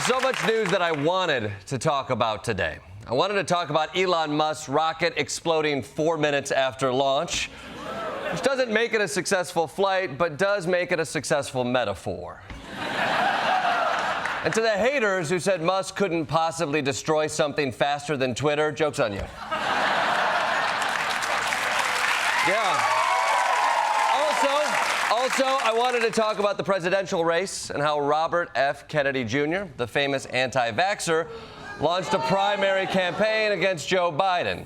There's so much news that I wanted to talk about today. I wanted to talk about Elon Musk's rocket exploding 4 minutes after launch, which doesn't make it a successful flight, but does make it a successful metaphor. And to the haters who said Musk couldn't possibly destroy something faster than Twitter, joke's on you. Yeah. Also, I wanted to talk about the presidential race and how Robert F. Kennedy Jr., the famous anti-vaxxer, launched a primary campaign against Joe Biden.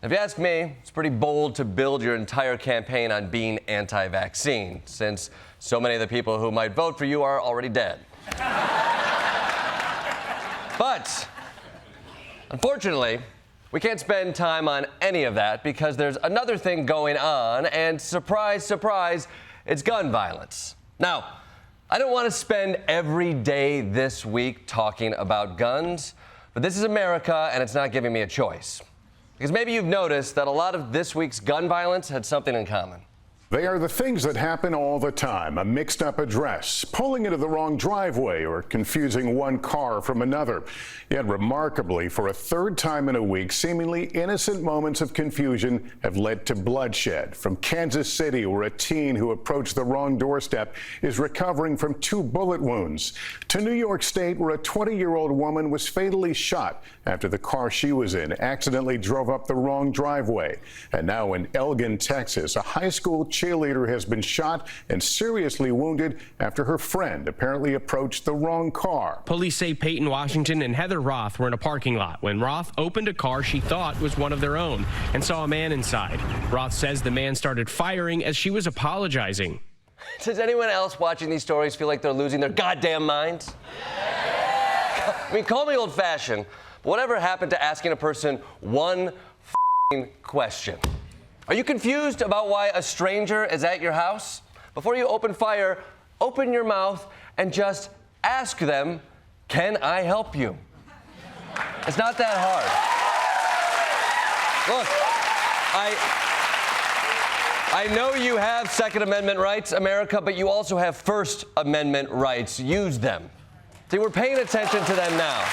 If you ask me, it's pretty bold to build your entire campaign on being anti-vaccine, since so many of the people who might vote for you are already dead. But, unfortunately, we can't spend time on any of that because there's another thing going on, and surprise, surprise, it's gun violence. Now, I don't want to spend every day this week talking about guns, but this is America, and it's not giving me a choice. Because maybe you've noticed that a lot of this week's gun violence had something in common. They are the things that happen all the time. A mixed-up address, pulling into the wrong driveway, or confusing one car from another. Yet remarkably, for a third time in a week, seemingly innocent moments of confusion have led to bloodshed. From Kansas City, where a teen who approached the wrong doorstep is recovering from 2 bullet wounds, to New York State, where a 20-year-old woman was fatally shot after the car she was in accidentally drove up the wrong driveway. And now in Elgin, Texas, a high school cheerleader has been shot and seriously wounded after her friend apparently approached the wrong car. Police say Peyton Washington and Heather Roth were in a parking lot when Roth opened a car she thought was one of their own and saw a man inside. Roth says the man started firing as she was apologizing. Does anyone else watching these stories feel like they're losing their goddamn minds? I mean, call me old-fashioned, but whatever happened to asking a person one question? Are you confused about why a stranger is at your house? Before you open fire, open your mouth and just ask them, can I help you? It's not that hard. Look, I know you have Second Amendment rights, America, but you also have First Amendment rights. Use them. See, we're paying attention to them now.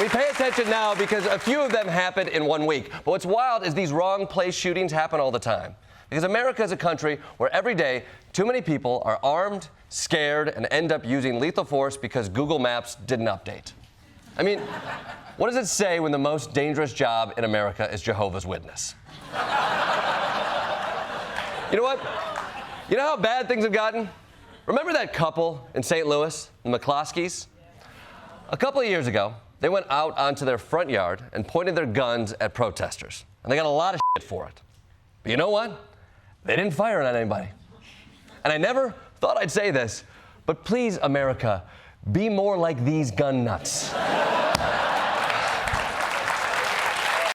We pay attention now because a few of them happened in 1 week. But what's wild is these wrong place shootings happen all the time. Because America is a country where every day too many people are armed, scared, and end up using lethal force because Google Maps didn't update. I mean, what does it say when the most dangerous job in America is Jehovah's Witness? You know what? You know how bad things have gotten? Remember that couple in St. Louis, the McCloskeys? A couple of years ago, they went out onto their front yard and pointed their guns at protesters. And they got a lot of shit for it. But you know what? They didn't fire on anybody. And I never thought I'd say this, but please, America, be more like these gun nuts.